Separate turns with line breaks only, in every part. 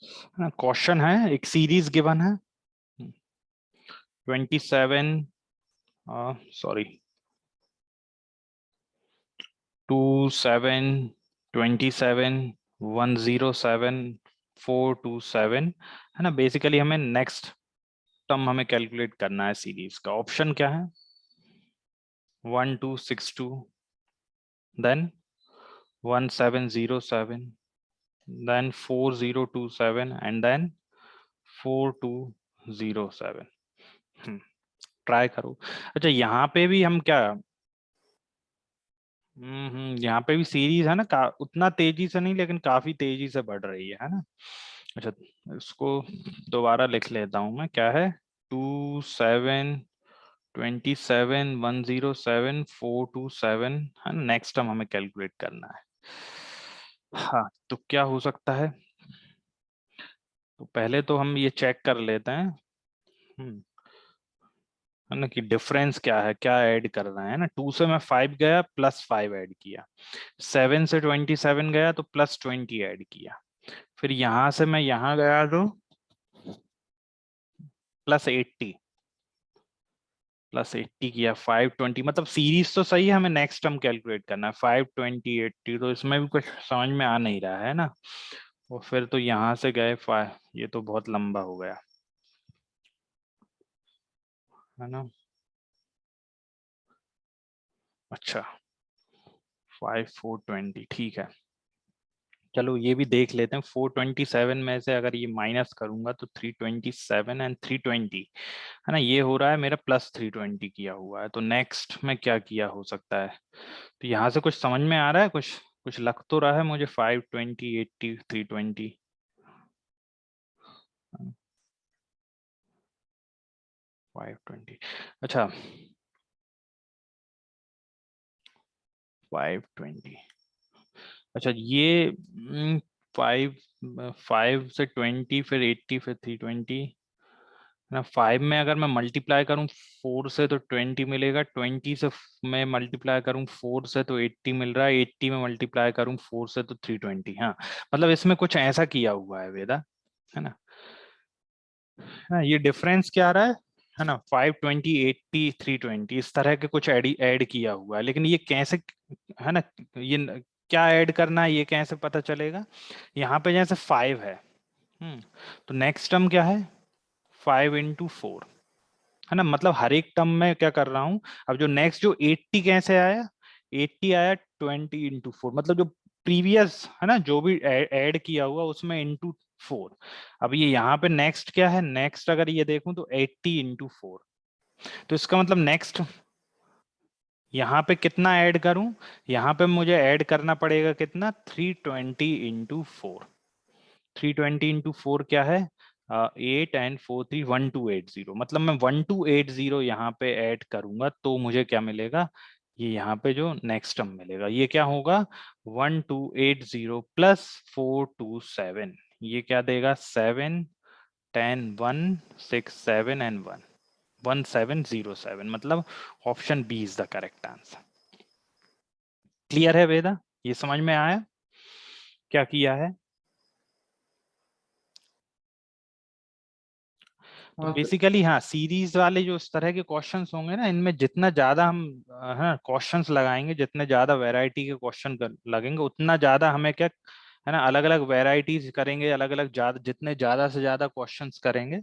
Question है, एक series given है 27 सॉरी 27 27 107 427 है ना। बेसिकली हमें नेक्स्ट टर्म हमें कैलकुलेट करना है सीरीज का। ऑप्शन क्या है? 1262, then 1707, then 4027 and then 4207। Try करो। अच्छा, यहाँ पे भी हम क्या, यहाँ पे भी सीरीज है ना, उतना तेजी से नहीं लेकिन काफी तेजी से बढ़ रही है ना। अच्छा, इसको दोबारा लिख लेता हूं मैं। क्या है? 27 107 427 है ना। नेक्स्ट टाइम हमें कैलकुलेट करना है। हाँ, तो क्या हो सकता है? तो पहले तो हम ये चेक कर लेते हैं है ना कि डिफरेंस क्या है, क्या ऐड कर रहे हैं ना। 2 से मैं 5 गया, +5 ऐड किया। 7 से 27 गया तो +20 ऐड किया। फिर यहां से मैं यहां गया तो +80 किया। 520 मतलब सीरीज तो सही है, हमें नेक्स्ट टर्म कैलकुलेट करना है। 520 80 तो इसमें भी कुछ समझ में आ नहीं रहा है ना। और फिर तो यहां से गए 5, ये तो बहुत लंबा हो गया है ना। अच्छा, 5420 ठीक है। चलो ये भी देख लेते हैं। 427 में से अगर ये माइनस करूंगा तो 327 एंड 320 है ना। ये हो रहा है मेरा +320 किया हुआ है। तो नेक्स्ट में क्या किया हो सकता है? तो यहाँ से कुछ समझ में आ रहा है, कुछ कुछ लग तो रहा है मुझे। 520 80 320 520। अच्छा, 520। अच्छा, ये 5 5 से 20 फिर 80 फिर 320 ना। 5 में अगर मैं मल्टीप्लाई करूं 4 से तो 20 मिलेगा। 20 से मैं मल्टीप्लाई करूं 4 से तो 80 मिल रहा है। 80 में मल्टीप्लाई करूं 4 से तो 320। हाँ, मतलब इसमें कुछ ऐसा किया हुआ है वेदा, है ना। हाँ, ये डिफरेंस क्या आ रहा है ना। 520 80 320 इस तरह के कुछ ऐड किया हुआ है। लेकिन ये कैसे, है ना, ये क्या ऐड करना है ये कैसे पता चलेगा? यहाँ पे जैसे 5 है, तो नेक्स्ट टर्म क्या है? 5 × 4 है ना। मतलब हर एक टर्म में क्या कर रहा हूं। अब जो नेक्स्ट जो 80 कैसे आया? 80 आया 20 × 4, मतलब जो प्रीवियस है ना, जो भी ऐड किया हुआ उसमें ×4। अब ये यहाँ पे नेक्स्ट क्या है? नेक्स्ट अगर ये देखूं तो 80 × 4। तो इसका मतलब नेक्स्ट यहाँ पे कितना ऐड करूं? यहाँ पे मुझे ऐड करना पड़ेगा कितना? 320 × 4। 320 × 4 क्या है? 8 एंड 4 3 1280। मतलब मैं 1280 यहाँ पे ऐड करूंगा तो मुझे क्या मिलेगा? ये यहाँ पे जो नेक्स्ट टर्म मिलेगा ये क्या होगा? 1280 +427, ये क्या देगा? 7 10 1 6 7 एंड 1 1707। मतलब option B is the correct answer. Clear है वेदा? ये समझ में आया क्या किया है? तो बेसिकली हाँ, सीरीज वाले जो इस तरह के क्वेश्चंस होंगे ना, इनमें जितना ज्यादा हम हाँ क्वेश्चंस लगाएंगे, जितने ज्यादा वैरायटी के क्वेश्चन लगेंगे उतना ज्यादा हमें क्या है ना, अलग अलग वैरायटीज करेंगे, अलग अलग ज्यादा, जितने ज्यादा से ज्यादा क्वेश्चंस करेंगे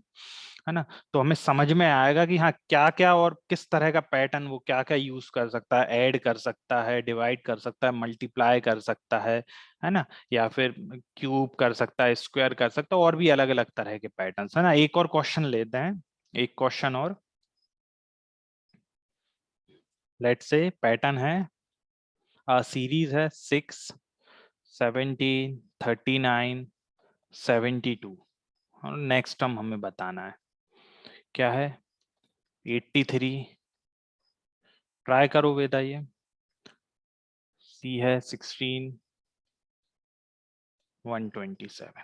है ना, तो हमें समझ में आएगा कि हाँ क्या क्या और किस तरह का पैटर्न वो क्या क्या यूज कर सकता है। ऐड कर सकता है, डिवाइड कर सकता है, मल्टीप्लाई कर सकता है ना, या फिर क्यूब कर सकता है, स्क्वायर कर सकता है, और भी अलग अलग तरह के पैटर्न्स है ना। एक और क्वेश्चन लेते हैं, एक क्वेश्चन और। लेट्स से पैटर्न है, सीरीज है 6 17 39 72 और नेक्स्ट टर्म हमें बताना है क्या है? 83। ट्राई करो बेटा ये। सी है 16 127।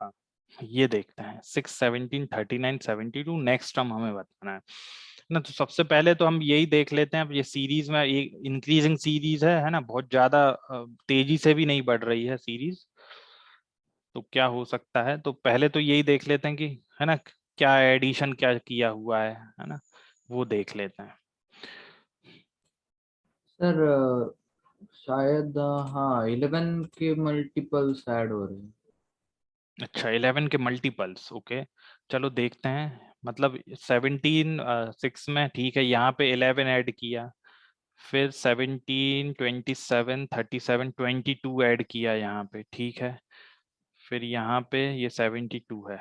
हाँ, ये देखते हैं 6 17 39 72 नेक्स्ट टर्म हमें बताना है ना। तो सबसे पहले तो हम यही देख लेते हैं, अब ये सीरीज में एक इंक्रीजिंग सीरीज है ना, बहुत ज्यादा तेजी से भी नहीं बढ़ रही है सीरीज। तो क्या हो सकता है, तो पहले तो यही देख लेते हैं कि है ना क्या एडिशन क्या किया हुआ है ना, वो देख लेते हैं।
सर शायद हाँ 11 के मल्टीपल्स ऐड हो रहे हैं।
अच्छा 11 के मल्टीपल्स, ओके। चलो देखते हैं, मतलब 17 6 में ठीक है, यहाँ पे 11 ऐड किया, फिर 17 27 37 22 ऐड किया यहाँ पे, ठीक है। फिर यहाँ पे ये 72 है,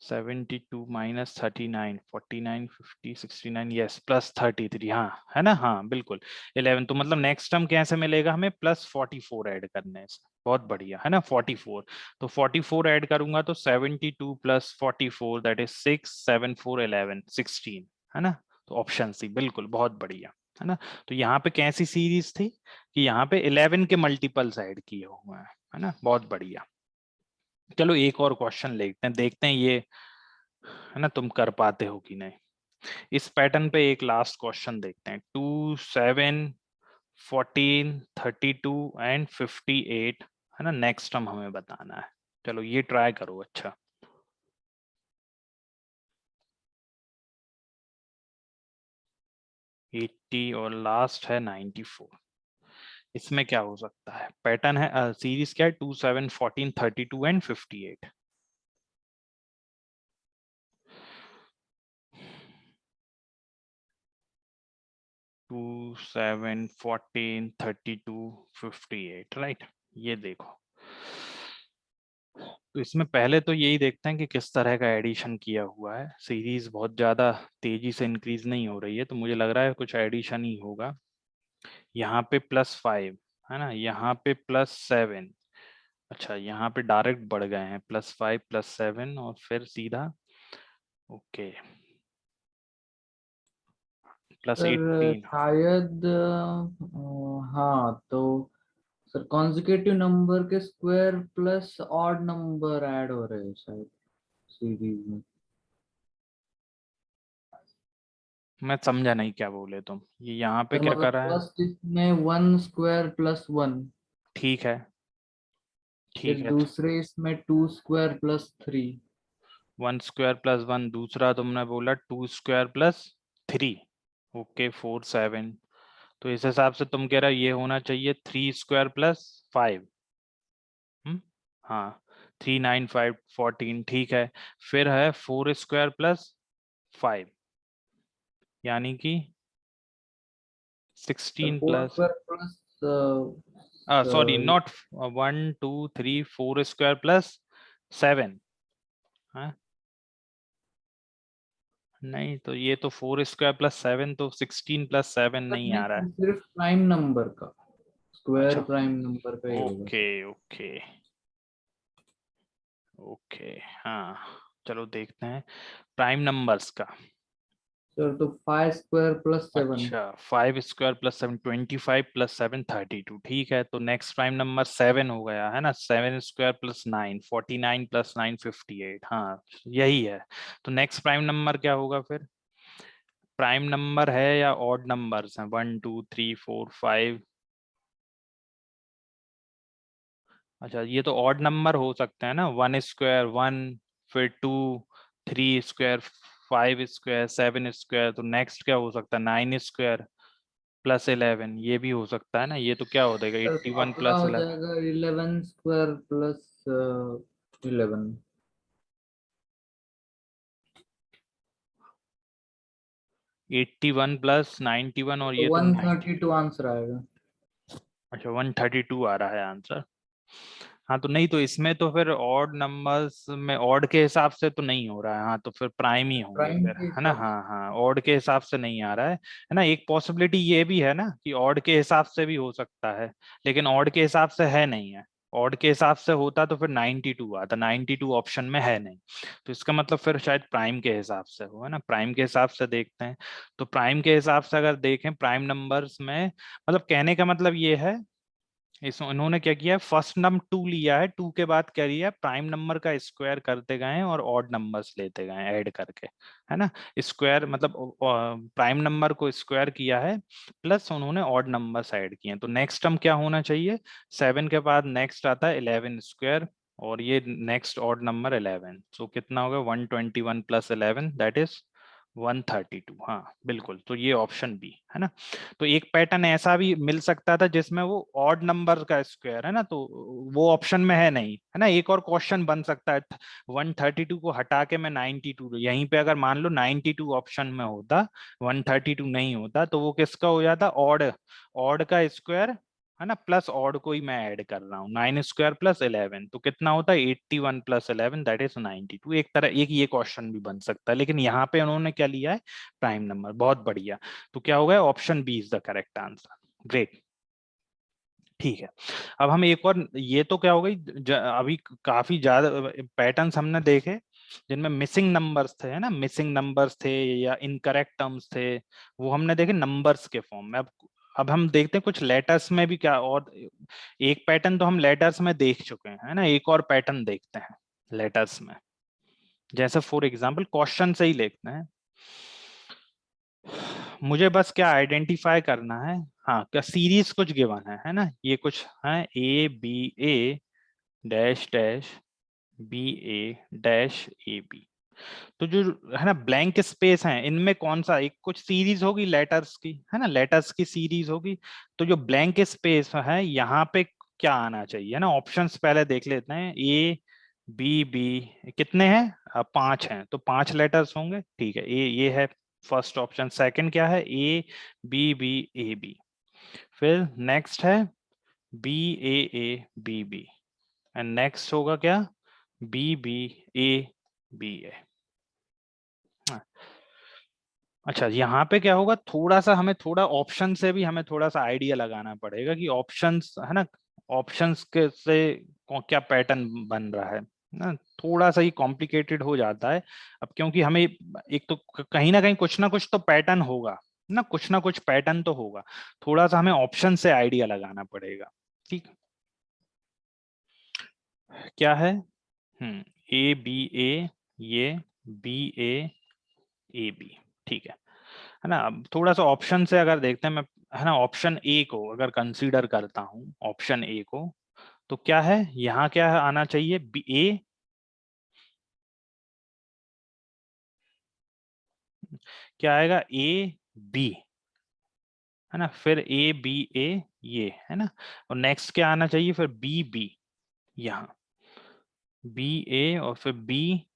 72 माइनस 39 49 50 69, यस प्लस 33, हाँ है ना, हाँ बिल्कुल 11। तो मतलब नेक्स्ट टर्म कैसे मिलेगा हमें, प्लस 44 ऐड करने से, बहुत बढ़िया है ना 44। तो 44 ऐड करूंगा तो 72 प्लस 44 दैट इज 6 7 4 11 16, है ना। तो ऑप्शन सी बिल्कुल बहुत बढ़िया, है ना। तो यहाँ पे कैसी सीरीज थी कि यहाँ पे 11 के मल्टीपल्स ऐड किए हुए हैं, है ना, बहुत बढ़िया। चलो एक और क्वेश्चन लेते हैं, देखते हैं ये है ना तुम कर पाते हो कि नहीं। इस पैटर्न पे एक लास्ट क्वेश्चन देखते हैं, 2 7 14 32 एंड 58, है ना, नेक्स्ट टर्म हमें बताना है। चलो ये ट्राई करो, अच्छा 80 और लास्ट है 94। इसमें क्या हो सकता है, पैटर्न है सीरीज क्या है, 2 7 14 32 एंड 58। 2 7 14 32 58, राइट। ये देखो, तो इसमें पहले तो यही देखते हैं कि किस तरह का एडिशन किया हुआ है। सीरीज बहुत ज्यादा तेजी से इंक्रीज नहीं हो रही है, तो मुझे लग रहा है कुछ एडिशन ही होगा। यहाँ पे +5 है ना, यहाँ पे +7, अच्छा यहाँ पे डायरेक्ट बढ़ गए हैं, +5 +7 और फिर सीधा ओके
सर
+18।
शायद हाँ तो सर कॉन्जिक्यूटिव नंबर के square plus odd number add हो रहे हैं शायद सीरीज में।
मैं समझा नहीं क्या बोले तुम, ये यहाँ पे
सर
क्या
मतलब
कर रहा है।
फर्स्ट इसमें 1 स्क्वायर +1,
ठीक है,
फिर
ठीक है।
दूसरे इसमें 2 स्क्वायर +3।
1 स्क्वायर +1, दूसरा तुमने बोला 2 स्क्वायर +3, ओके 4 7। तो इस हिसाब से तुम कह रहे हो ये होना चाहिए 3 स्क्वायर +5। हाँ 3 9 5 14, ठीक है। फिर है 4 स्क्वायर +5, यानी कि 16
four
plus,
square plus
sorry not 1 2 3 4 square +7, हाँ नहीं, तो ये तो 4 स्क्वायर +7, तो 16 +7 नहीं
नहीं
आ रहा है।
तो सिर्फ प्राइम नंबर का स्क्वायर
अच्छा
प्राइम नंबर का ही होगा
ओके
सर।
ओके ओके, हाँ चलो देखते हैं प्राइम नंबर्स का।
सर तो 5 स्क्वायर +7।
अच्छा 5 स्क्वायर +7 25 +7 32, ठीक है। तो नेक्स्ट प्राइम नंबर 7 हो गया है ना, 7 स्क्वायर +9 49 +9 58, हाँ यही है। तो नेक्स्ट प्राइम नंबर क्या होगा फिर, प्राइम नंबर है या ऑड नंबर्स हैं, 1 2 3 4 5। अच्छा ये तो ऑड नंबर हो सकते हैं ना, 1 स्क्वायर 1, फिर 2 3 स्क्वायर 5 स्क्वायर 7 स्क्वायर, तो नेक्स्ट क्या हो सकता है 9 स्क्वायर +11, ये भी हो सकता है ना। ये तो क्या हो जाएगा
सर तो
81
आपका हो
+11,
जाएगा 11 स्क्वायर +11।
81 +91 और
तो
ये तो
वन
90।
थर्टी टू आंसर आएगा।
अच्छा 132 आ रहा है आंसर। हाँ तो नहीं, तो इसमें तो फिर ऑड नंबर्स में ऑड के हिसाब से तो नहीं हो रहा है, हाँ तो फिर प्राइम ही होंगे
प्राइम
फिर,
के
है ना।
हिसाब
हाँ
से।
हाँ ऑड के हिसाब से नहीं आ रहा है ना। एक पॉसिबिलिटी ये भी है ना कि ऑड के हिसाब से भी हो सकता है, लेकिन ऑड के हिसाब से है नहीं है। ऑड के हिसाब से होता तो फिर 92 आता, 92 ऑप्शन में है नहीं। तो इसका मतलब फिर शायद प्राइम के हिसाब से हो, है ना। प्राइम के हिसाब से देखते हैं, तो प्राइम के हिसाब से अगर देखें प्राइम नंबर्स में, मतलब कहने का मतलब ये है इन्होंने क्या किया है, फर्स्ट नंबर 2 लिया है, 2 के बाद क्या लिया है, प्राइम नंबर का स्क्वायर करते गए हैं और ऑड नंबर्स लेते गए ऐड करके, है ना। स्क्वायर मतलब प्राइम नंबर को स्क्वायर किया है, प्लस उन्होंने ऑड नंबर्स ऐड किए हैं। तो नेक्स्ट टर्म क्या होना चाहिए, 7 के बाद नेक्स्ट आता है 11 स्क्वायर, और ये नेक्स्ट ऑड नंबर 11, सो कितना होगा 121 प्लस 11 दैट इज 132। हाँ बिल्कुल, तो ये ऑप्शन बी है ना। तो एक पैटर्न ऐसा भी मिल सकता था जिसमें वो ऑड नंबर का स्क्वायर है ना, तो वो ऑप्शन में है नहीं, है ना। एक और क्वेश्चन बन सकता है, 132 को हटा के मैं 92, यहीं पे अगर मान लो 92 ऑप्शन में होता, 132 नहीं होता, तो वो किसका हो जाता, ऑड, ऑड का स्क्वायर है ना, प्लस ऑड को ही मैं ऐड कर रहा हूँ, 9 स्क्वायर प्लस 11, तो कितना होता है 81 प्लस 11 दैट इज 92। एक तरह एक ये क्वेश्चन भी बन सकता है, लेकिन यहाँ पे उन्होंने क्या लिया है, प्राइम नंबर। बहुत बढ़िया, तो क्या होगा, option B is the correct answer. Great, ठीक है। अब हम एक और, ये तो क्या हो गई, अभी काफी ज्यादा पैटर्न्स हमने देखे जिनमें मिसिंग नंबर्स थे, है ना, मिसिंग नंबर्स थे या इनकरेक्ट टर्म्स थे, वो हमने देखे नंबर्स के फॉर्म में। अब हम देखते हैं कुछ लेटर्स में भी क्या, और एक पैटर्न तो हम लेटर्स में देख चुके हैं, है ना, एक और पैटर्न देखते हैं लेटर्स में। जैसे फॉर एग्जाम्पल क्वेश्चन से ही देखते हैं, मुझे बस क्या आइडेंटिफाई करना है, हाँ क्या सीरीज कुछ गिवन है ना, ये कुछ है A B A dash dash B A dash A B. तो जो है ना ब्लैंक स्पेस है, इनमें कौन सा एक कुछ सीरीज होगी लेटर्स की, है ना, लेटर्स की सीरीज होगी। तो जो ब्लैंक स्पेस है यहाँ पे क्या आना चाहिए, है ना, ऑप्शंस पहले देख लेते हैं। ए बी बी कितने हैं, 5 हैं, तो 5 लेटर्स होंगे, ठीक है। ये है फर्स्ट ऑप्शन। सेकंड क्या है, A B B A B. फिर नेक्स्ट है B A B B, and next होगा क्या, B B A B A. अच्छा, यहाँ पे क्या होगा, थोड़ा सा हमें थोड़ा ऑप्शन से भी हमें थोड़ा सा आइडिया लगाना पड़ेगा कि ऑप्शंस है ना, ऑप्शंस के से क्या पैटर्न बन रहा है ना। थोड़ा सा ही कॉम्प्लिकेटेड हो जाता है अब, क्योंकि हमें एक तो कहीं ना कुछ तो पैटर्न होगा ना कुछ पैटर्न तो होगा, थोड़ा सा हमें ऑप्शन से आइडिया लगाना पड़ेगा। ठीक, क्या है, ए बी ए, ये बी ए बी, ठीक है ना। अब थोड़ा सा ऑप्शन से अगर देखते हैं, मैं है ना ऑप्शन ए को अगर कंसीडर करता हूं, ऑप्शन ए को, तो क्या है यहाँ, क्या है आना चाहिए, बी ए, क्या आएगा ए बी, है ना, फिर ए बी ए, ये है ना, और नेक्स्ट क्या आना चाहिए, फिर बी बी, यहाँ बी ए और फिर बी,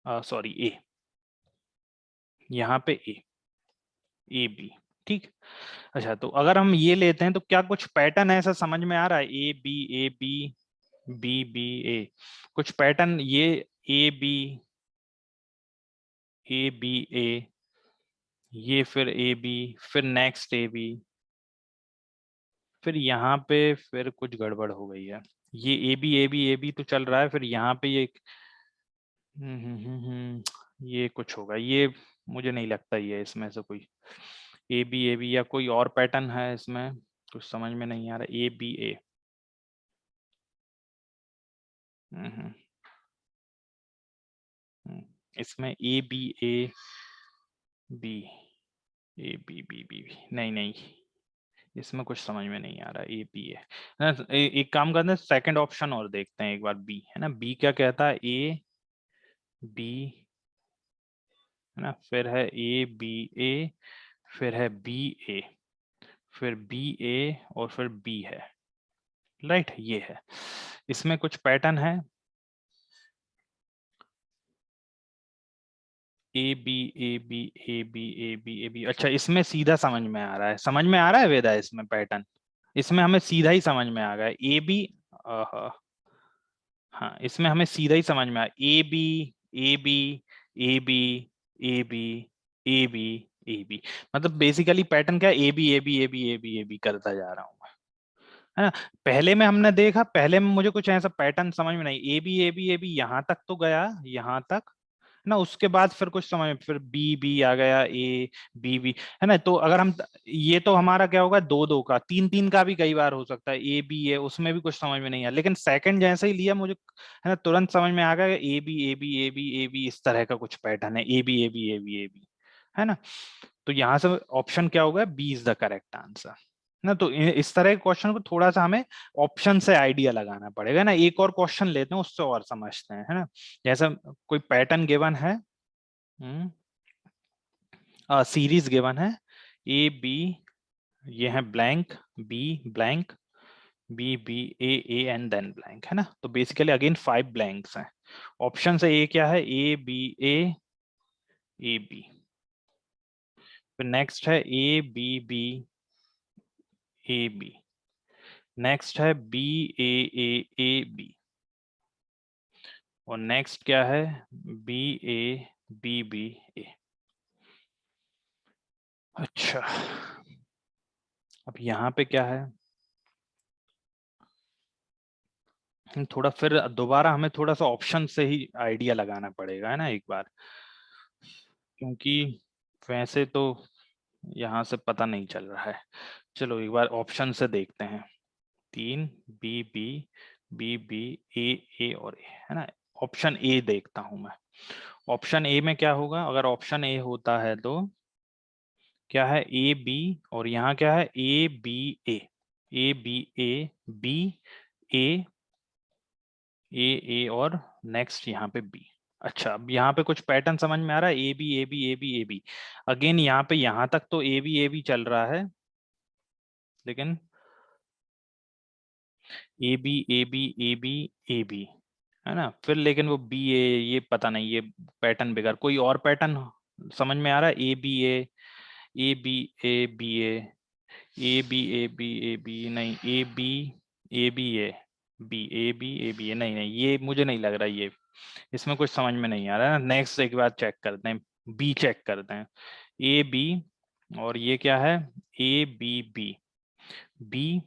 सॉरी ए, यहाँ पे ए बी, ठीक। अच्छा, तो अगर हम ये लेते हैं तो क्या कुछ पैटर्न ऐसा समझ में आ रहा है, ए बी बी बी ए, कुछ पैटर्न ये ए बी ए, ये फिर ए बी, फिर नेक्स्ट ए बी, फिर यहाँ पे फिर कुछ गड़बड़ हो गई है, ये ए बी तो चल रहा है, फिर यहाँ पे ये ये कुछ होगा, ये मुझे नहीं लगता ये इसमें से कोई ए बी या कोई और पैटर्न है इसमें, कुछ समझ में नहीं आ रहा, ए बी ए, इसमें ए बी बी, नहीं नहीं, इसमें कुछ समझ में नहीं आ रहा, ए बी है। एक काम करते हैं, सेकंड ऑप्शन और देखते हैं एक बार, बी है ना, बी क्या कहता है, ए बी, है ना, फिर है ए बी ए, फिर है बी ए, फिर बी ए और फिर बी है, राइट, ये है। इसमें कुछ पैटर्न है, A B A B A B A B A B. अच्छा, इसमें सीधा समझ में आ रहा है, समझ में आ रहा है वेदा, इसमें पैटर्न, इसमें हमें सीधा ही समझ में आ गया, ए बी, हाँ इसमें हमें सीधा ही समझ में आया, A B A B A B A B A B A B, मतलब बेसिकली पैटर्न क्या, A B A B A B A B A B करता जा रहा हूँ मैं, है ना। पहले में हमने देखा, पहले में मुझे कुछ ऐसा पैटर्न समझ में नहीं, A B A B A B यहाँ तक तो गया, यहाँ तक, ना, उसके बाद फिर कुछ समझ में, फिर बी बी आ गया, ए बी बी, है ना। तो अगर हम, ये तो हमारा क्या होगा, दो दो का, तीन तीन का भी कई बार हो सकता है, ए बी ए, उसमें भी कुछ समझ में नहीं आया। लेकिन सेकंड जैसे ही लिया मुझे, है ना, तुरंत समझ में आ गया A B A B A B A B, इस तरह का कुछ पैटर्न है, A B A B A B A B, है ना। तो यहाँ से ऑप्शन क्या होगा, B is the correct answer ना। तो इस तरह के क्वेश्चन को थोड़ा सा हमें ऑप्शन से आइडिया लगाना पड़ेगा ना। एक और क्वेश्चन लेते हैं, उससे और समझते हैं, है ना। जैसा कोई पैटर्न गिवन है, सीरीज गिवन है, ए बी, ये है blank, B blank, B B A and then blank, है ना। तो बेसिकली अगेन 5 ब्लैंक्स हैं। ऑप्शन से ए क्या है, ए बी ए बी। फिर नेक्स्ट है A B B A B. Next है बी ए बी। और नेक्स्ट क्या है, बी ए बी ए। अच्छा, अब यहाँ पे क्या है, थोड़ा फिर दोबारा हमें थोड़ा सा ऑप्शन से ही आइडिया लगाना पड़ेगा, है ना, एक बार, क्योंकि वैसे तो यहाँ से पता नहीं चल रहा है। चलो एक बार ऑप्शन से देखते हैं। 3 बी बी बी बी ए और ए, है ना। ऑप्शन ए देखता हूं मैं। ऑप्शन ए में क्या होगा, अगर ऑप्शन ए होता है तो क्या है, ए बी, और यहाँ क्या है, A B A B B A A और नेक्स्ट यहाँ पे बी। अच्छा, अब यहाँ पे कुछ पैटर्न समझ में आ रहा है, A B A B A B A B. Again यहाँ पे, यहाँ तक तो ए बी चल रहा है, लेकिन A B A B A B A B, है ना। फिर लेकिन वो बी ए, ये पता नहीं, ये पैटर्न बिगड़, कोई और पैटर्न समझ में आ रहा है, A B A B A B A B A B A B, नहीं, A B A B A B A B A B A, नहीं नहीं, ये मुझे नहीं लग रहा, ये इसमें कुछ समझ में नहीं आ रहा है ना। नेक्स्ट एक बार चेक करते हैं, बी चेक करते हैं, ए बी, और ये क्या है, A B B B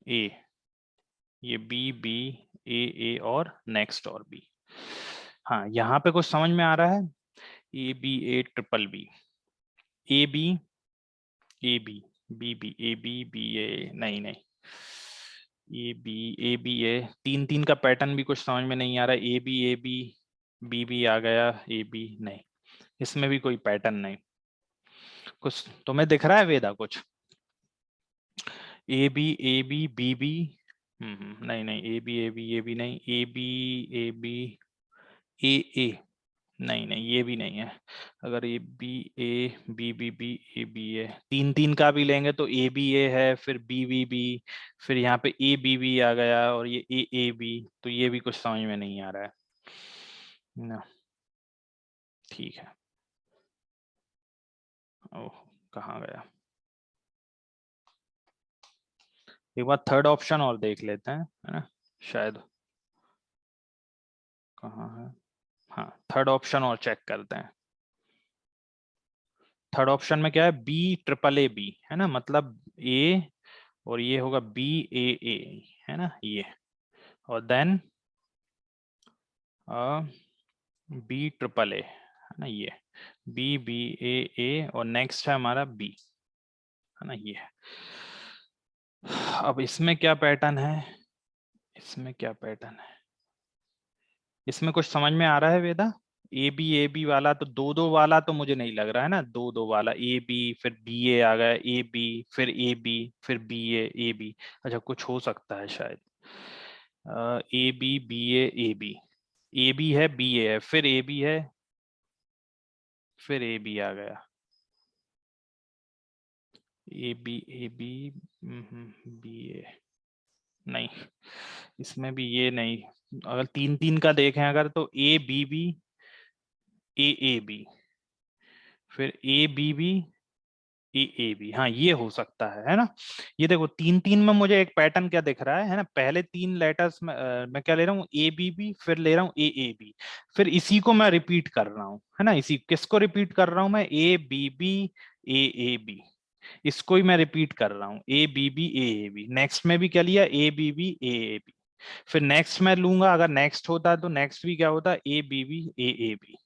A, ये बी बी ए और नेक्स्ट और बी। हाँ, यहाँ पे कुछ समझ में आ रहा है, A B A triple B, A B A B B B A B B A, नहीं नहीं, ए बी ए, तीन तीन का पैटर्न भी कुछ समझ में नहीं आ रहा, ए बी बी आ गया, ए बी नहीं, इसमें भी कोई पैटर्न नहीं। कुछ तुम्हें दिख रहा है वेदा कुछ, ए बी बी बी, नहीं नहीं, ए बी नहीं, ए बी ए नहीं नहीं, ये भी नहीं है। अगर ए बी ए बी ए, तीन तीन का भी लेंगे तो ए बी ए है, फिर बी, फिर यहाँ पे ए बी आ गया, और ये ए बी, तो ये भी कुछ समझ में नहीं आ रहा है ना। ठीक है, ओह, कहाँ गया, एक बार थर्ड ऑप्शन और देख लेते हैं, है ना, शायद, कहाँ है, हाँ, थर्ड ऑप्शन और चेक करते हैं। थर्ड ऑप्शन में क्या है, बी ट्रिपल ए बी, है ना, मतलब ए, और ये होगा बी ए, है ना, ये, और देन बी ट्रिपल ए, है ना, ये बी ए और नेक्स्ट है हमारा बी, है ना, ये। अब इसमें क्या पैटर्न है, इसमें क्या पैटर्न है, इसमें कुछ समझ में आ रहा है वेदा, ए बी वाला तो दो दो वाला तो मुझे नहीं लग रहा है ना, दो दो वाला, ए बी फिर बी ए आ गया, ए बी फिर ए बी फिर बी ए बी। अच्छा, कुछ हो सकता है शायद, ए बी ए बी है, बी ए है, फिर ए बी है, फिर ए बी आ गया, ए बी बी ए, नहीं, इसमें भी ये नहीं। अगर तीन तीन का देखें अगर, तो ए बी ए बी, फिर ए बी ए बी, हाँ, ये हो सकता है ना। ये देखो, तीन तीन में मुझे एक पैटर्न क्या दिख रहा है ना, पहले तीन लेटर्स में मैं क्या ले रहा हूँ, ए बी, फिर ले रहा हूँ ए बी, फिर इसी को मैं रिपीट कर रहा हूँ, है ना, इसी किसको रिपीट कर रहा हूँ मैं, ए बी ए बी, इसको ही मैं रिपीट कर रहा हूँ, ए बी नेक्स्ट में भी क्या लिया, ए बी ए बी, फिर नेक्स्ट मैं लूंगा, अगर नेक्स्ट होता तो नेक्स्ट भी क्या होता, A B B A B.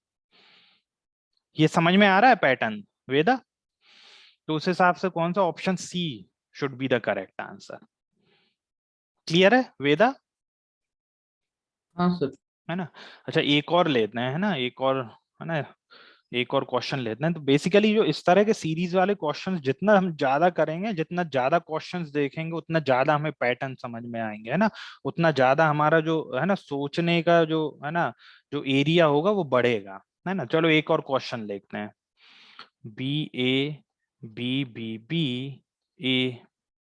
ये समझ में आ रहा है पैटर्न वेदा? तो उस हिसाब से कौन सा option C should be the correct answer. Clear है वेदा?
हाँ सर।
है ना? अच्छा एक और लेते हैं, है ना, एक और, है ना, एक और क्वेश्चन लेते हैं। तो बेसिकली जो इस तरह के सीरीज वाले क्वेश्चंस जितना हम ज्यादा करेंगे, जितना ज्यादा क्वेश्चंस देखेंगे, उतना ज्यादा हमें पैटर्न समझ में आएंगे, है ना, उतना ज्यादा हमारा जो है ना सोचने का जो है ना जो एरिया होगा वो बढ़ेगा, है ना। चलो एक और क्वेश्चन देखते हैं। B A B B B A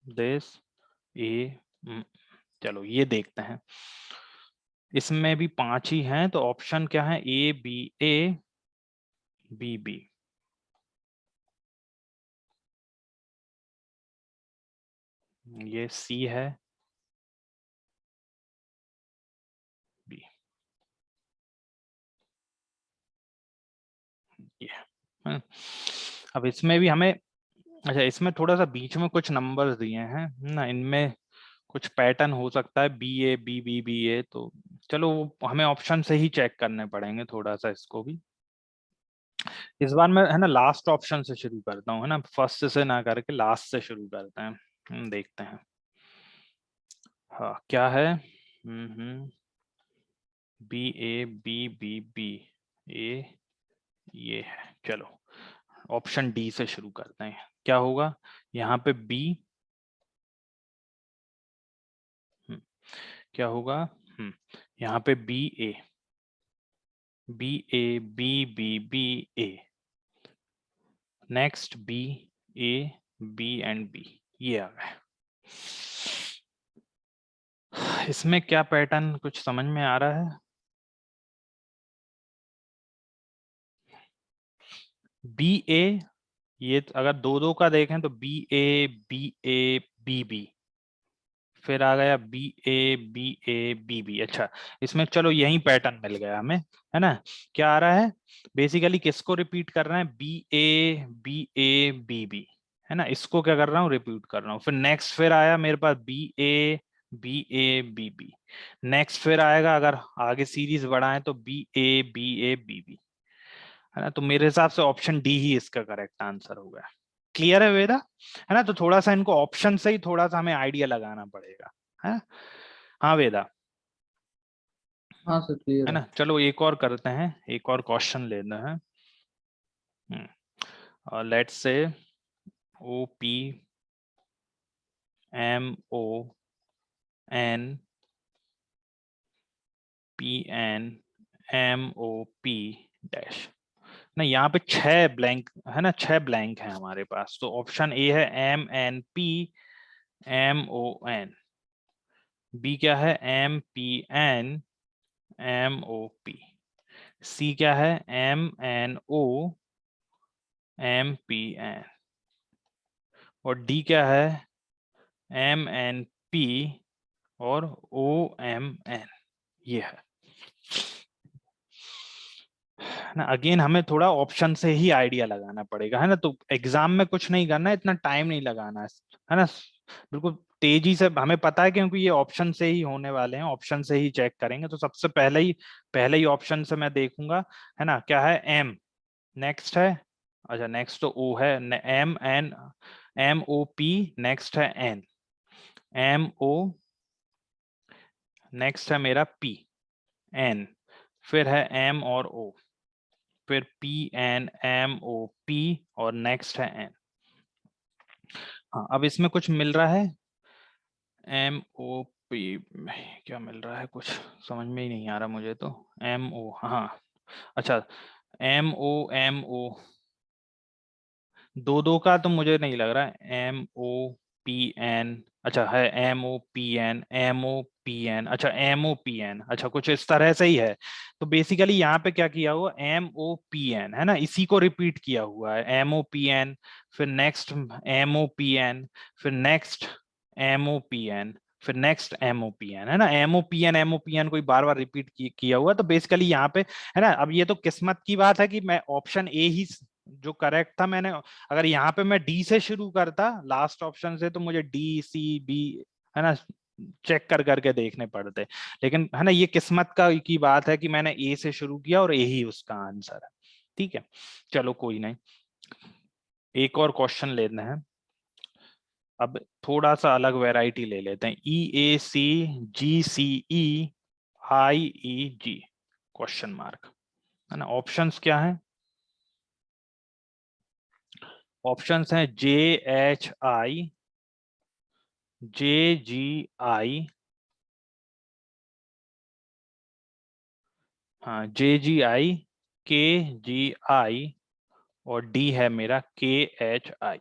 this A, चलो ये देखते हैं। इसमें भी 5 ही हैं, तो ऑप्शन क्या है, A B A B B. ये सी है, बी, ये है। अब इसमें भी हमें, अच्छा इसमें थोड़ा सा बीच में कुछ नंबर्स दिए हैं ना, इनमें कुछ पैटर्न हो सकता है, B A B B B A, तो चलो वो हमें ऑप्शन से ही चेक करने पड़ेंगे थोड़ा सा इसको भी। इस बार मैं है ना लास्ट ऑप्शन से शुरू करता हूँ, है ना, फर्स्ट से ना करके लास्ट से शुरू करते हैं। देखते हैं हाँ क्या है। B A B B B A, ये है। चलो ऑप्शन डी से शुरू करते हैं, क्या होगा यहाँ पे बी, क्या होगा, यहाँ पे B A B A B B B A, next B A B and B, ये आ गए। इसमें क्या पैटर्न कुछ समझ में आ रहा है? बी ए, ये अगर दो दो का देखें तो बी ए बी बी, फिर आ गया बी ए बी बी। अच्छा इसमें चलो यही पैटर्न मिल गया हमें, है ना। क्या आ रहा है, बेसिकली किसको रिपीट कर रहे हैं, बी ए बी, है ना, इसको क्या कर रहा हूँ, रिपीट कर रहा हूँ। फिर नेक्स्ट फिर आया मेरे पास बी ए बी, नेक्स्ट फिर आएगा, अगर आगे सीरीज बढ़ाएं तो बी ए बी, है ना। तो मेरे हिसाब से ऑप्शन डी ही इसका करेक्ट आंसर होगा। क्लियर है वेदा? है ना, तो थोड़ा सा इनको ऑप्शन से ही थोड़ा सा हमें आइडिया लगाना पड़ेगा, है। हाँ वेदा,
हाँ सर क्लियर
है
है।
ना। चलो एक और करते हैं, एक और क्वेश्चन लेते हैं। Let's say O P M O N P N M O P dash ना, यहाँ पे 6 ब्लैंक है ना, 6 ब्लैंक है हमारे पास। तो ऑप्शन ए है M N P M O N, B क्या है M P N M O P, C क्या है M N O M P N, और डी क्या है एम एन पी और ओ एम एन, ये है ना। अगेन हमें थोड़ा ऑप्शन से ही आइडिया लगाना पड़ेगा, है ना। तो एग्जाम में कुछ नहीं करना है, इतना टाइम नहीं लगाना है ना, बिल्कुल तेजी से, हमें पता है क्योंकि ये ऑप्शन से ही होने वाले हैं, ऑप्शन से ही चेक करेंगे। तो सबसे पहले ही ऑप्शन से मैं देखूंगा, है ना, क्या है एम, नेक्स्ट है, अच्छा नेक्स्ट तो ओ है, M N M O P, next है एन एम ओ, नेक्स्ट है मेरा पी एन, फिर है एम और ओ, फिर P N M O P, और नेक्स्ट है एन। हाँ अब इसमें कुछ मिल रहा है, एम ओ पी, क्या मिल रहा है, कुछ समझ में ही नहीं आ रहा मुझे तो। एम ओ, हाँ अच्छा, एम ओ, दो दो का तो मुझे नहीं लग रहा, एम ओ पी एन, अच्छा है एम ओ पी एन, अच्छा एम ओ पी एन, अच्छा कुछ इस तरह से ही है। तो बेसिकली यहाँ पे क्या किया हुआ, एम ओ पी एन, है ना, इसी को रिपीट किया हुआ है, एम ओ पी एन, फिर next M O P N, फिर next M O P N, फिर next M O P N, है ना, एम ओ पी एन कोई बार बार रिपीट किया हुआ। तो बेसिकली यहाँ पे, है ना, अब ये तो किस्मत की बात है कि मैं ऑप्शन ए ही जो करेक्ट था मैंने, अगर यहाँ पे मैं डी से शुरू करता लास्ट ऑप्शन से, तो मुझे डी सी बी, है ना, चेक कर करके देखने पड़ते, लेकिन है ना ये किस्मत का की बात है कि मैंने ए से शुरू किया और ए ही उसका आंसर है। ठीक है, चलो कोई नहीं, एक और क्वेश्चन लेते हैं। अब थोड़ा सा अलग वैरायटी ले लेते हैं, EACGCEIEG क्वेश्चन मार्क, है ना। ऑप्शंस क्या है? ऑप्शंस हैं JHI, JGI, हाँ JGI, KGI और डी है मेरा KHI,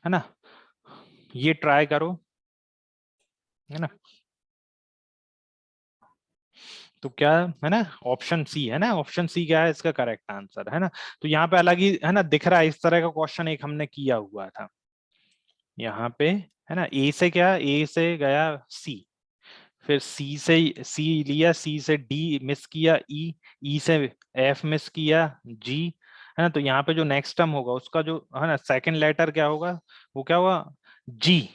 है ना। ये ट्राई करो, है ना। तो क्या है ना, ऑप्शन सी है ना, ऑप्शन सी क्या है इसका करेक्ट आंसर, है ना। तो यहाँ पे अलग ही है ना दिख रहा है, इस तरह का क्वेश्चन एक हमने किया हुआ था यहाँ पे, है ना। ए से क्या, ए से गया सी, फिर सी से सी लिया, सी से डी मिस किया, ई से एफ मिस किया, जी, है ना। तो यहाँ पे जो नेक्स्ट टर्म होगा उसका जो है ना सेकंड लेटर क्या होगा, वो क्या होगा, जी।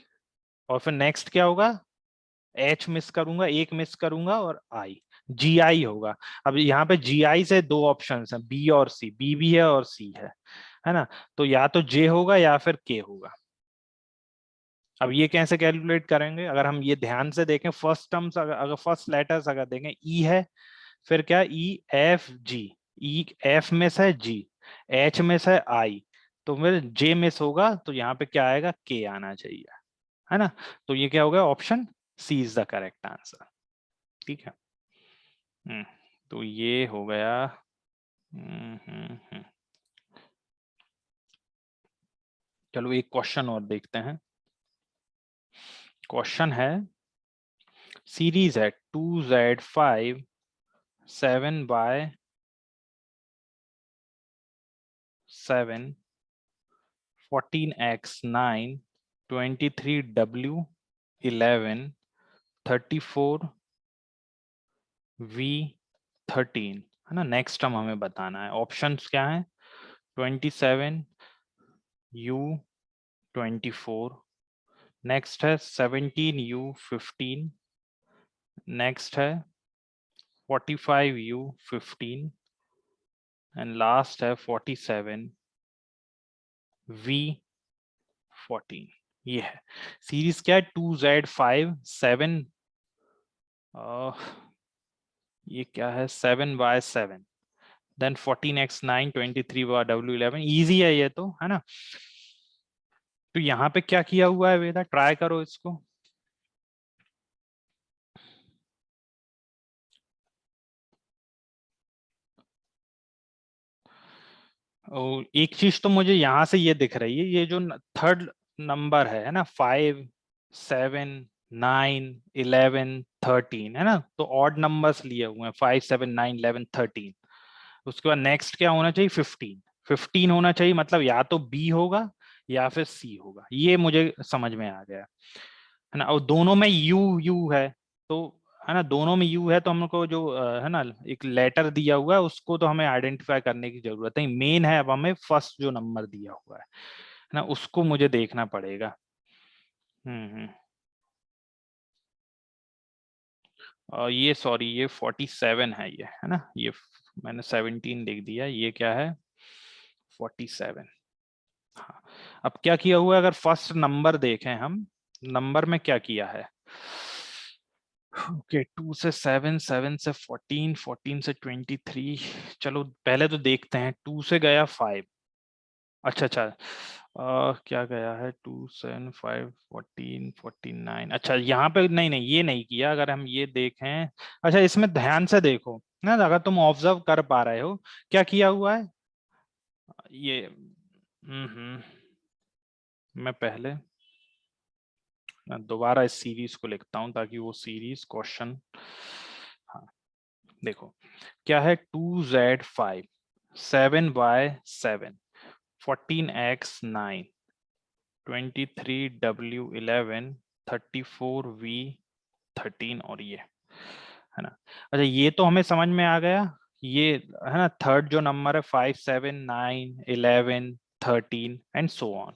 और फिर नेक्स्ट क्या होगा, एच मिस करूंगा, एक मिस करूंगा और आई, जी आई होगा। अब यहाँ पे जी आई से दो ऑप्शन है, बी और सी, बी भी है और सी है ना। तो या तो जे होगा या फिर के होगा। अब ये कैसे कैलकुलेट करेंगे, अगर हम ये ध्यान से देखें, फर्स्ट टर्म्स अगर फर्स्ट लेटर्स अगर देखें, ई है, फिर क्या, E F G, E F में से जी, एच में से आई, तो फिर जे मिस होगा, तो यहाँ पे क्या आएगा, के आना चाहिए, है ना। तो ये क्या होगा, option C is the correct answer. ठीक है, हम्म, तो ये हो गया। चलो एक क्वेश्चन और देखते हैं। क्वेश्चन है, सीरीज है 2Z5 7/7 14x9 23W11 34V13, है ना। नेक्स्ट टर्म हमें बताना है, ऑप्शंस क्या है, 27U24, नेक्स्ट है 17U15, नेक्स्ट है 45U15 एंड लास्ट है 47V14। ये है सीरीज, क्या है, 2Z5 7, ये क्या है, 7/7, देन 14x9 23W11, इजी है ये तो, है ना। तो यहाँ पे क्या किया हुआ है वेदा, ट्राई करो इसको। और एक चीज तो मुझे यहाँ से ये दिख रही है, ये जो थर्ड नंबर है ना, 5 7 9 11 13, है ना। तो ऑड नंबर्स लिए हुए हैं, 5 7 9 11 13। उसके बाद नेक्स्ट क्या होना चाहिए, 15, 15 होना चाहिए, मतलब या तो बी होगा या फिर सी होगा, ये मुझे समझ में आ गया, है ना। और दोनों में यू यू है, तो है ना, दोनों में यू है, तो हमको जो है ना एक लेटर दिया हुआ है उसको तो हमें आइडेंटिफाई करने की जरूरत है, मेन है अब हमें फर्स्ट जो नंबर दिया हुआ है ना, उसको मुझे देखना पड़ेगा। हम्म। और ये सॉरी, ये 47 है, ये है ना, ये मैंने 17 लिख दिया, ये क्या है, 47। हाँ, अब क्या किया हुआ है, अगर फर्स्ट नंबर देखें हम, नंबर में क्या किया है, ओके 2 से 7, 7 से 14, 14 से 23। चलो पहले तो देखते हैं, 2 से गया 5, अच्छा अच्छा, क्या गया है, 2 7 5 14 49, अच्छा यहाँ पे नहीं नहीं ये नहीं किया, अगर हम ये देखें, अच्छा इसमें ध्यान से देखो ना, अगर तुम ऑब्जर्व कर पा रहे हो क्या किया हुआ है ये, मैं पहले दोबारा इस सीरीज को लिखता हूं ताकि वो सीरीज क्वेश्चन, हाँ देखो क्या है, 2Z5 7/7 14x9 23W11 34V13 और ये, है ना। अच्छा ये तो हमें समझ में आ गया, ये है ना थर्ड जो नंबर है 5 7 9 11 13 एंड सो ऑन,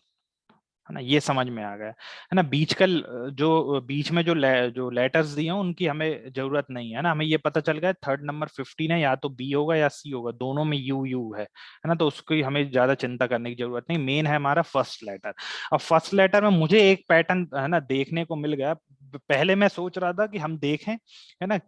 है ना, ये समझ में आ गया है ना। बीच का जो बीच में जो लेटर्स दिए हैं उनकी हमें जरूरत नहीं है ना, हमें ये पता चल गया थर्ड नंबर 15 है, या तो बी होगा या सी होगा, दोनों में यू यू है ना, तो उसकी हमें ज्यादा चिंता करने की जरूरत नहीं, मेन है हमारा फर्स्ट लेटर। अब फर्स्ट लेटर में मुझे एक पैटर्न है ना देखने को मिल गया। पहले मैं सोच रहा था कि हम देखें है ना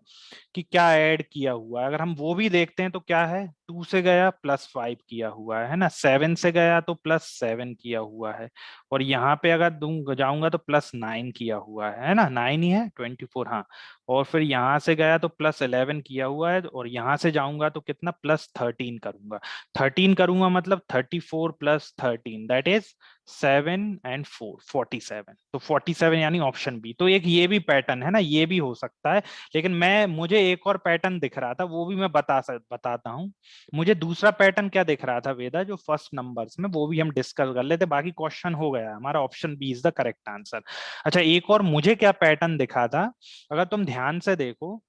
कि क्या ऐड किया हुआ है, अगर हम वो भी देखते हैं तो क्या है, 2 से गया +5 किया हुआ है ना, 7 से गया तो +7 किया हुआ है, और यहाँ पे अगर जाऊंगा तो +9 किया हुआ है ना, 9 ही है, 24 हाँ, और फिर यहाँ से गया तो +11 किया हुआ है, और यहाँ से जाऊंगा तो कितना, +13 करूंगा, 13 करूंगा मतलब 34 + 13 दैट इज 7 एंड 4 47, तो 47 यानी ऑप्शन बी। तो एक ये भी पैटर्न है ना, ये भी हो सकता है, लेकिन मुझे एक और पैटर्न दिख रहा था, वो भी मैं बताता हूँ। मुझे दूसरा पैटर्न क्या दिख रहा था वेदा, जो फर्स्ट नंबर्स में, वो भी हम डिस्कस कर लेते, बाकी क्वेश्चन हो गया हमारा, option B is the correct answer. अच्छा, एक और मुझे क्या पैटर्न दिखा था, अगर तुम ध्यान से देखो,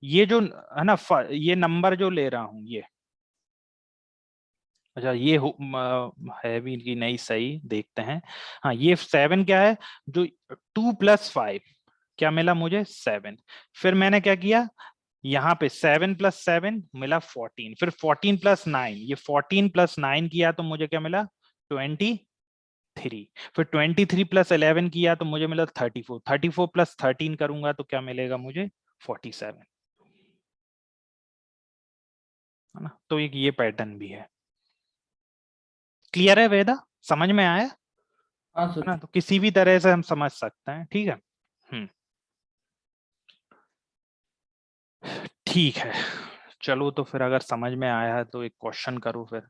ये जो है ना ये नंबर जो ले रहा हूं ये, अच्छा ये है भी कि नहीं, सही देखते हैं। हाँ, ये 7 क्या है, जो 2 + 5 क्या मिला मुझे, 7। फिर मैंने क्या किया, यहाँ पे 7 + 7 मिला 14, फिर 14 + 9, ये 14 + 9 किया तो मुझे क्या मिला, 23, फिर 23 + 11 किया तो मुझे मिला 34, 34 + 13 करूंगा तो क्या मिलेगा मुझे, 47, है ना। तो एक ये पैटर्न भी है। क्लियर है वेदा, समझ में आया,
हाँ
है
सर।
ना, तो किसी भी तरह से हम समझ सकते हैं, ठीक है। ठीक है, चलो तो फिर अगर समझ में आया है तो एक क्वेश्चन करो फिर।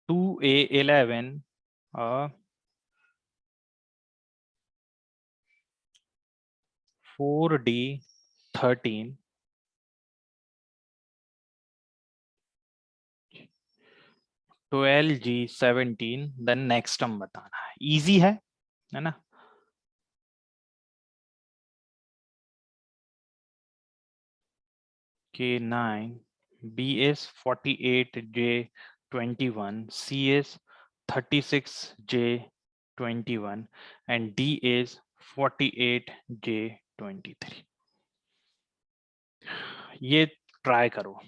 2A11 4D13 12G17, then next हम बताना है, इजी है ना। K9, B is 48J21, C is 36J21, and D is 48J23। ये ट्राई करो।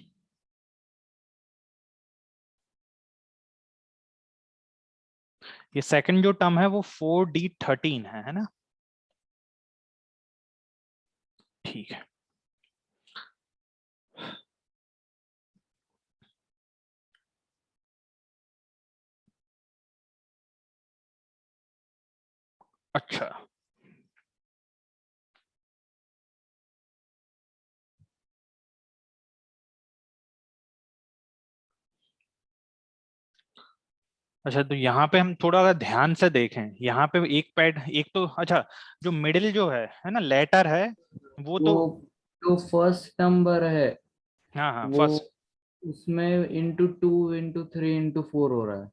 ये सेकंड जो टर्म है वो 4D13 है ना। ठीक है, अच्छा अच्छा, तो यहाँ पे हम थोड़ा अगर ध्यान से देखें, यहाँ पे एक पैड, एक तो अच्छा, जो मिडिल जो है ना लेटर है, वो
वो
तो,
जो फर्स्ट नंबर है
हाँ हाँ
वो
फर्स्ट,
उसमें *2 *3 *4 हो रहा है,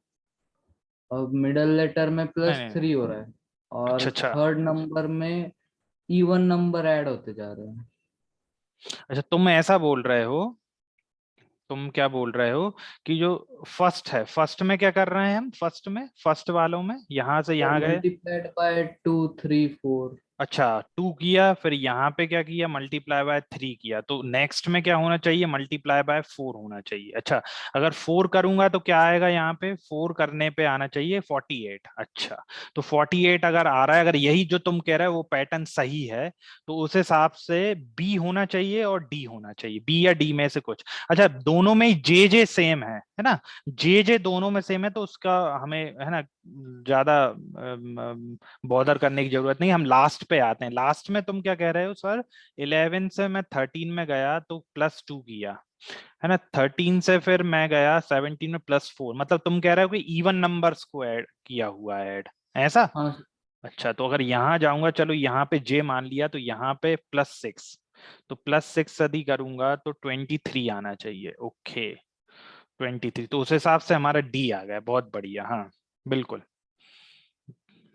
और मिडल लेटर में
नहीं नहीं नहीं,
+3 हो रहा है, और
अच्छा अच्छा
थर्ड नंबर में इवन नंबर ऐड होते जा रहे हैं।
अच्छा, तुम ऐसा बोल रहे हो, तुम क्या बोल रहे हो कि जो फर्स्ट है, फर्स्ट में क्या कर रहे हैं हम, फर्स्ट में, फर्स्ट वालों में यहाँ से
सर
यहाँ गए,
मल्टीप्लाइड बाय 2 3 4।
अच्छा 2 किया, फिर यहाँ पे क्या किया, ×3 किया, तो नेक्स्ट में क्या होना चाहिए, ×4 होना चाहिए। अच्छा, अगर 4 करूंगा तो क्या आएगा, यहाँ पे 4 करने पे आना चाहिए 48। अच्छा, तो 48 अगर आ रहा है, अगर यही जो तुम कह रहे हो वो पैटर्न सही है, तो उस हिसाब से बी होना चाहिए और डी होना चाहिए, बी या डी में से कुछ। अच्छा, दोनों में जे जे सेम है ना, जे जे दोनों में सेम है, तो उसका हमें है ना ज्यादा बॉदर करने की जरूरत नहीं, हम लास्ट पे आते हैं। लास्ट में तुम क्या कह रहे हो सर, 11 से मैं 13 में गया तो +2 किया, है ना, 13 से फिर मैं गया 17 में +4, मतलब तुम कह रहे हो कि इवन नंबर्स को ऐड किया हुआ है, ऐड ऐसा।
हाँ सर।
अच्छा, तो अगर यहाँ जाऊंगा, चलो यहाँ पे जे मान लिया, तो यहाँ पे +6, तो +6 यदि करूंगा तो 23 आना चाहिए, ओके 23, तो उस हिसाब से हमारा डी आ गया, बहुत बढ़िया, हाँ बिल्कुल,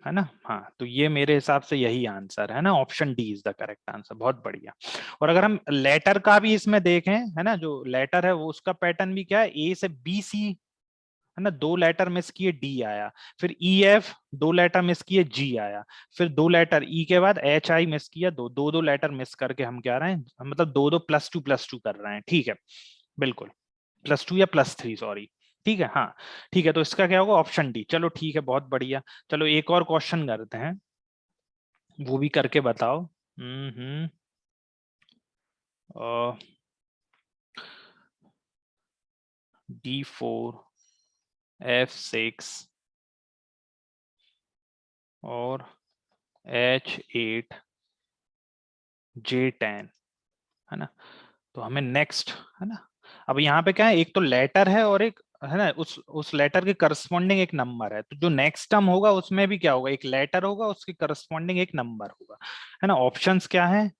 है ना। हाँ, तो ये मेरे हिसाब से यही आंसर है ना, option D is the correct answer, बहुत बढ़िया। और अगर हम लेटर का भी इसमें देखें, है ना, जो लेटर है वो उसका पैटर्न भी क्या है, ए से बी सी, है ना, 2 लेटर मिस किए डी आया, फिर ई एफ 2 लेटर मिस किए जी आया, फिर 2 लेटर ई के बाद एच आई मिस किया, दो लेटर मिस करके हम क्या रहे हैं, मतलब 2 2 +2 कर रहे हैं, ठीक है, बिल्कुल +2 या +3 सॉरी, ठीक है, हाँ ठीक है, तो इसका क्या होगा, ऑप्शन डी। चलो ठीक है, बहुत बढ़िया। चलो एक और क्वेश्चन करते हैं, वो भी करके बताओ। D4 F6 और H8 J10, है ना, तो हमें नेक्स्ट, है ना, अब यहाँ पे क्या है, एक तो लेटर है और एक, है ना, उस लेटर के करस्पॉन्डिंग एक नंबर है, तो जो नेक्स्ट टर्म होगा उसमें भी क्या होगा, एक लेटर होगा, उसके करस्पॉन्डिंग एक नंबर होगा, है ना। ऑप्शंस क्या है,